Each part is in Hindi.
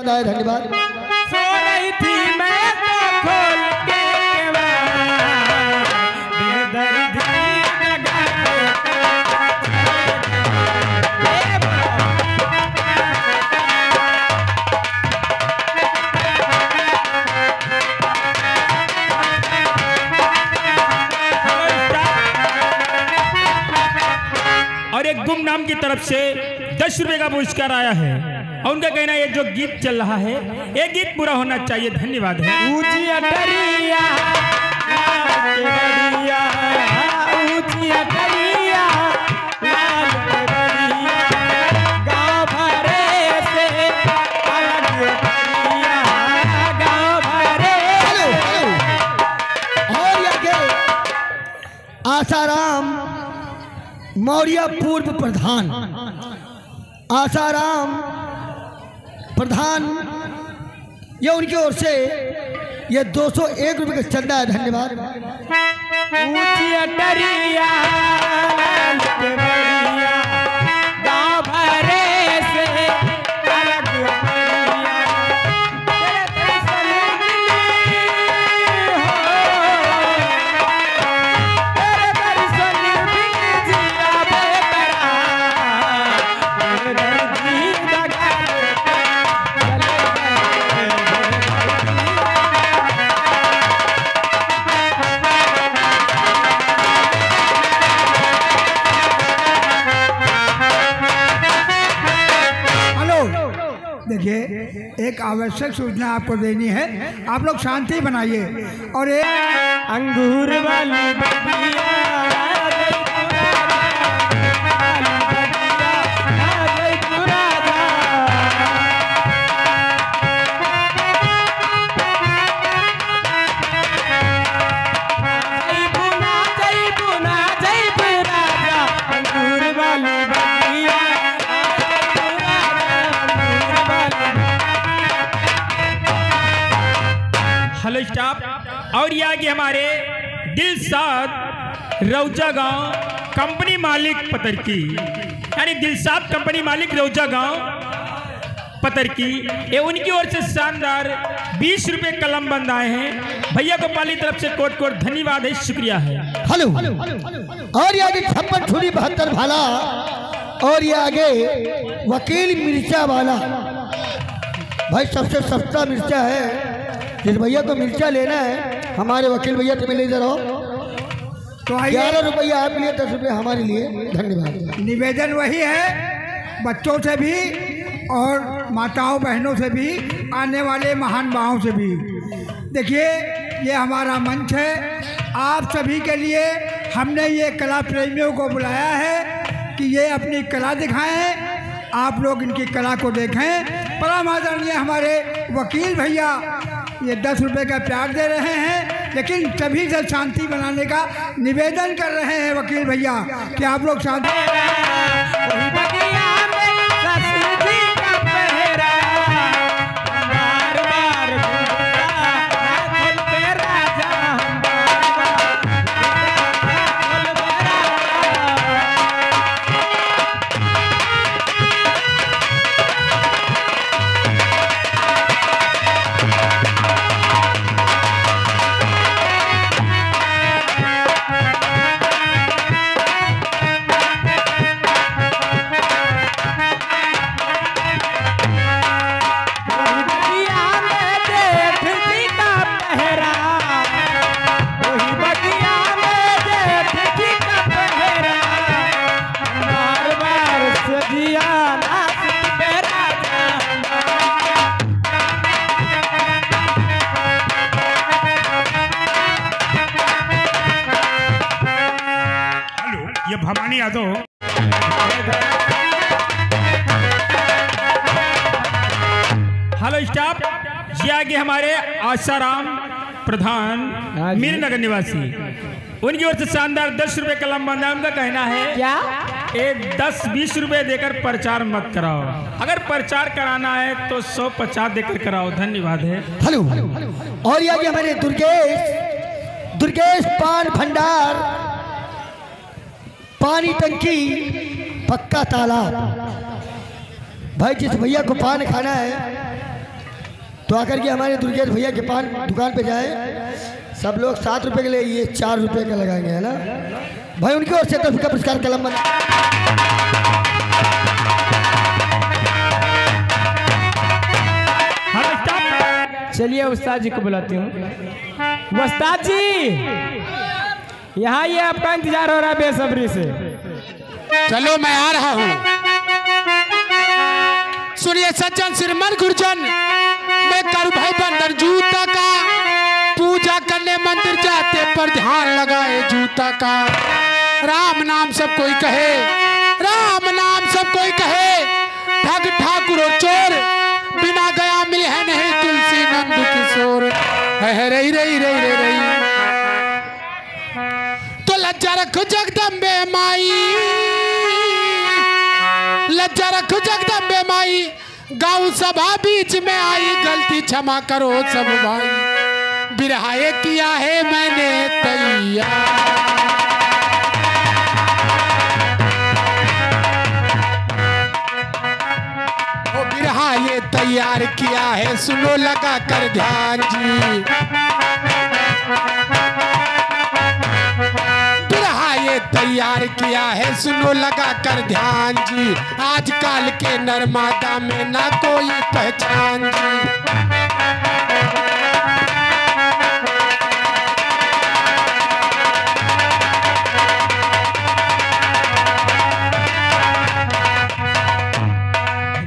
बंदा है। धन्यवाद। सो रही थी मैं तो खोल के और एक गुमनाम की तरफ से 10 रुपए का पुरस्कार आया है और उनका कहना है ये जो गीत चल रहा है ये गीत पूरा होना चाहिए। धन्यवाद है। ऊंची अटरिया ऊंची अटरिया गाँव भरे से गाँव भरे। और आगे आसाराम मौर्य पूर्व प्रधान, आसाराम प्रधान, ये उनकी ओर से ये 201 रुपये का चंदा है। धन्यवाद। ऊंची अटरिया गाँव भरे से देखिए एक आवश्यक सूचना आपको देनी है, आप लोग शांति बनाइए। और एक अंगूर वाली हेलो स्टाफ। और ये आगे हमारे दिलसाद रौजा गांव कंपनी मालिक पतरकी, यानी दिलसाद कंपनी मालिक रौजा गांव पतरकी, ये उनकी ओर से शानदार 20 रुपए कलम बंद आए हैं। भैया को पाली तरफ से कोट कोट धन्यवाद है, शुक्रिया है। हेलो। और ये आगे 56 छुरी 72 भाला, और ये आगे वकील मिर्चा वाला। भाई सबसे सस्ता मिर्चा है, जिस भैया को मिर्चा लेना है हमारे वकील भैया से मिले इधर आओ। तो 11 रुपया आप लिए, 10 रुपये हमारे लिए। धन्यवाद। निवेदन वही है, बच्चों से भी और माताओं बहनों से भी, आने वाले महान भावों से भी। देखिए ये हमारा मंच है, आप सभी के लिए हमने ये कला प्रेमियों को बुलाया है कि ये अपनी कला दिखाएं, आप लोग इनकी कला को देखें। परम आदरणीय हमारे वकील भैया ये 10 रुपये का प्यार दे रहे हैं, लेकिन सभी से शांति बनाने का निवेदन कर रहे हैं वकील भैया कि आप लोग शांति। भवानी यादव। हेलो स्टाफ, ये आगे हमारे आसाराम प्रधान मीरनगर निवासी, उनकी ओर से शानदार 10 रुपए कलम बंदा। उनका कहना है क्या एक 10-20 रुपए देकर प्रचार मत कराओ, अगर प्रचार कराना है तो 150 देकर कराओ। धन्यवाद है। हेलो। और ये आगे हमारे दुर्गेश पान भंडार, पानी टंकी, पक्का तालाब। भाई जिस भैया को पान खाना है तो आकर के हमारे दुर्गेश भैया के पान दुकान पे जाए, सब लोग 7 रुपए के लिए, ये 4 रुपए का लगाएंगे, है ना भाई। उनकी ओर से 10 रुपये का पुरस्कार कलम बंद। चलिए उस्ताद जी को बुलाती हूँ। उस्ताद जी यहाँ ये आपका इंतजार हो रहा है बेसब्री से। चलो मैं आ रहा हूँ। सुनिए सज्जन श्रीमन गुरजन, मैं करू भाई बंदर जूता का, पूजा करने मंदिर जाते पर ध्यान लगाए जूता का। राम नाम सब कोई कहे, राम नाम सब कोई कहे, ठग ठाकुर और चोर बिना गया मिले है नहीं तुलसी नंद किशोर। है रही रही रही रही रही तो लज्जा रखो जगदम्बे माई, लज्जा रखो जगदम्बे माई, गाँव सभा बीच में आई, गलती क्षमा करो सब भाई, बिरहाए किया है मैंने तैयार। ओ बिरहा ये तैयार किया है, सुनो लगा कर ध्यान जी। बिरहा ये तैयार किया है, सुनो लगा कर ध्यान जी। आजकल के नर्मदा में ना कोई पहचान जी।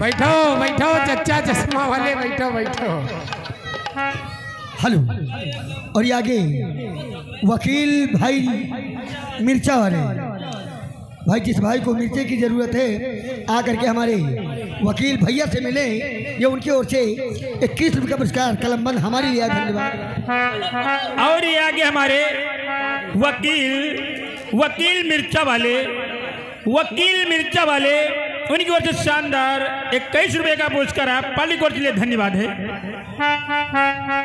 बैठो बैठो चच्चा चश्मा वाले, बैठो बैठो। हेलो। और ये आगे वकील भाई मिर्चा वाले भाई, जिस भाई को मिर्चे की जरूरत है आकर के हमारे वकील भैया से मिले। ये उनकी ओर से 21 रुपये का पुरस्कार कलम बंद हमारे लिए। धन्यवाद। और ये आगे हमारे वकील मिर्चा वाले उनकी ओर से शानदार 21 रुपए का पुरस्कार है, पाली कोर्ट के लिए धन्यवाद है।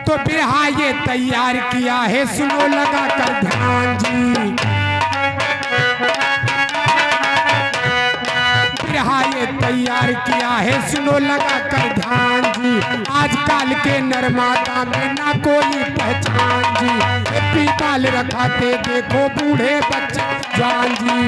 तो बिरहा ये तैयार किया है, सुनो लगा कर ध्यान जी। बिरहा ये तैयार किया है, सुनो लगा कर ध्यान जी। आजकल के नर्मदा में ना कोई पहचान जी। पीपाल रखाते देखो बूढ़े बच्चे जवान जी।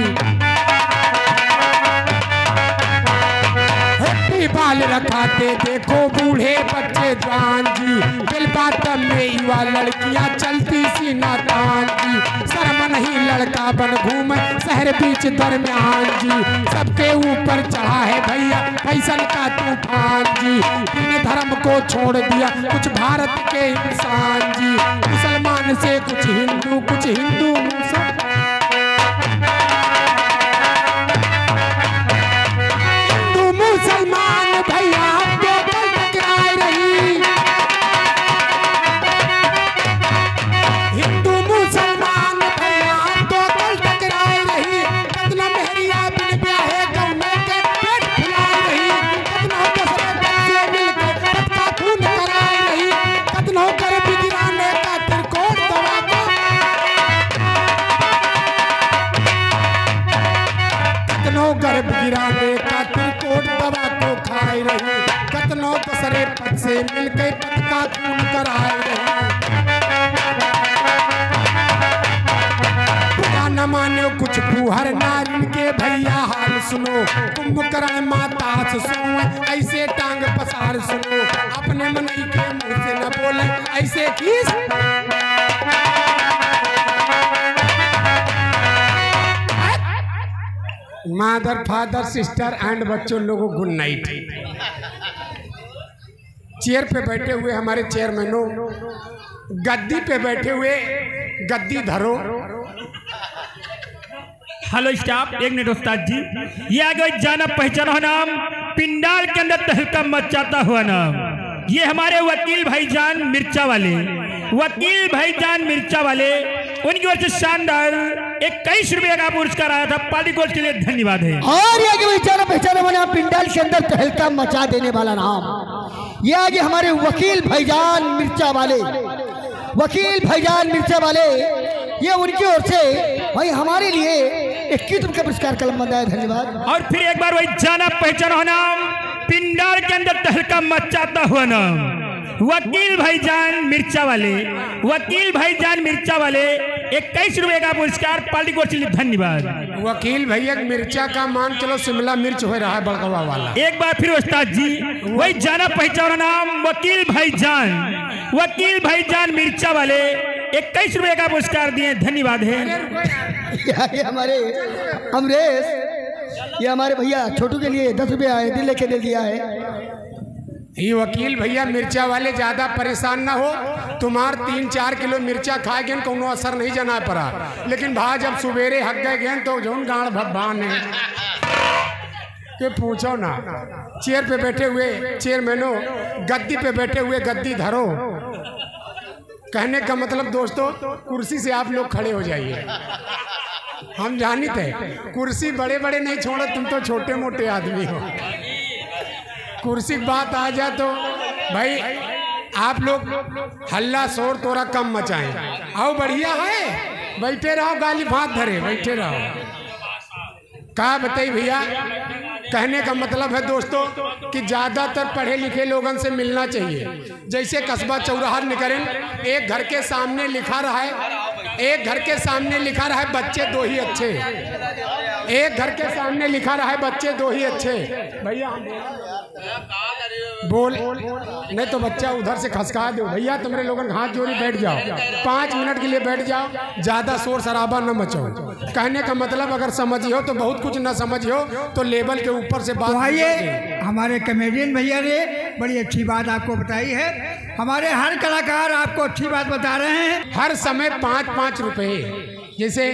बाल रखाते देखो बूढ़े बच्चे जवान जी। बिल बातम में युवा लड़कियां चलती सी नादान जी। शर्म नहीं लड़का बन घूम शहर बीच दरमियान जी। सबके ऊपर चढ़ा है भैया फैसल का तूफान जी। इन धर्म को छोड़ दिया कुछ भारत के इंसान जी। मुसलमान से कुछ हिंदू मुसलमान भैया आपको कल टकराए रही। हिंदू मुसलमान भैया आपको कल टकराए रही। कतना मेहरिया बिन ब्याहे गौने के पेट फुलाए रही। कतनों कसरे से मिलकर सबका खून कराए रही। कतनों कर बिगिराने का त्रिकोण दवा को, कतनों गर्भ गिराने का त्रिकोण दवा को खाए रही। कतनों कसरे पद से मिलकर पद का खून कराए रही। न मानो कुछ फूहर नारिन के भैया हाल सुनो। कुंभकर्ण माता सुनो ऐसे टांग पसार सुनो। अपने मन के मुंह से न बोले ऐसे किस। मदर फादर सिस्टर एंड बच्चों लोगों गुड नाइट। चेयर पे बैठे हुए हमारे चेयरमैनों, गद्दी पे बैठे हुए गद्दी धरो। हेलो स्टाफ, 1 मिनट उस्ताद जी। ये आगे जाना पहचाना हुआ नाम, पिंडाल के अंदर तहलका मचाता हुआ नाम, ये हमारे वकील भाईजान मिर्चा वाले उनकी वजह से शानदार 21 रुपये का पुरस्कार आया था। पाली कोर्ट के लिए धन्यवाद है। और ये आगे जाना पहचाना हुआ नाम, पिंडाल के अंदर तहलका मचा देने वाला नाम, ये आगे हमारे वकील भाईजान मिर्चा वाले, ये उनकी ओर से भाई हमारे लिए 21 रुपये का पुरस्कार कलम बंद है। धन्यवाद। और फिर एक बार वही जाना पहचाना नाम, पिंडाल के अंदर तहलका मचाता हुआ नाम, वकील भाईजान मिर्चा वाले, वकील भाईजान मिर्चा वाले 21 रुपए का पुरस्कार पार्टी को चलिए धन्यवाद। वकील भैया मिर्चा का मान चलो शिमला मिर्च हो रहा है बड़कवा वाला। एक बार फिर उस्ताद जी वही जाना पहचाना नाम वकील भाईजान मिर्चा वाले 21 रुपए का पुरस्कार दिए, धन्यवाद है। ये हमारे अमरेश, ये हमारे भैया छोटू के लिए 10 रुपये आए, दिल लेके दे दिया है। ये वकील भैया मिर्चा वाले ज्यादा परेशान ना हो, तुम्हार 3-4 किलो मिर्चा खाए गए कोनो असर नहीं जना पड़ा, लेकिन भा जब सुबेरे हक गए गए तो जौन गाड़ भब्बान है के पूछो ना। चेयर पे बैठे हुए चेयरमैनो, गद्दी पे बैठे हुए गद्दी धरो। कहने का मतलब दोस्तों, कुर्सी से आप लोग खड़े हो जाइए। हम जानते हैं कुर्सी बड़े बड़े नहीं छोड़ो, तुम तो छोटे मोटे आदमी हो। कुर्सी की बात आ जाए तो भाई आप लोग हल्ला शोर थोड़ा कम मचाएं। आओ बढ़िया है, बैठे रहो, गाली भात धरे बैठे रहो। कहा बताइए भैया, कहने का मतलब है दोस्तों कि ज़्यादातर पढ़े लिखे लोगों से मिलना चाहिए। जैसे कस्बा चौराहा निकलें, एक घर के सामने लिखा रहा है, एक घर के सामने लिखा रहा है बच्चे 2 ही अच्छे, एक घर के सामने लिखा रहा है बच्चे 2 ही अच्छे। भैया बोल नहीं तो बच्चा उधर से खसका दो। भैया तुम्हारे लोगों हाथ जोड़ी बैठ जाओ, 5 मिनट के लिए बैठ जाओ, ज़्यादा शोर शराबा न मचाओ। कहने का मतलब अगर समझियो तो बहुत कुछ न समझियो तो लेवल के ऊपर से बात। आइए, हमारे कॉमेडियन भैया ने बड़ी अच्छी बात आपको बताई है। हमारे हर कलाकार आपको अच्छी बात बता रहे हैं। हर समय 5-5 रुपए, जैसे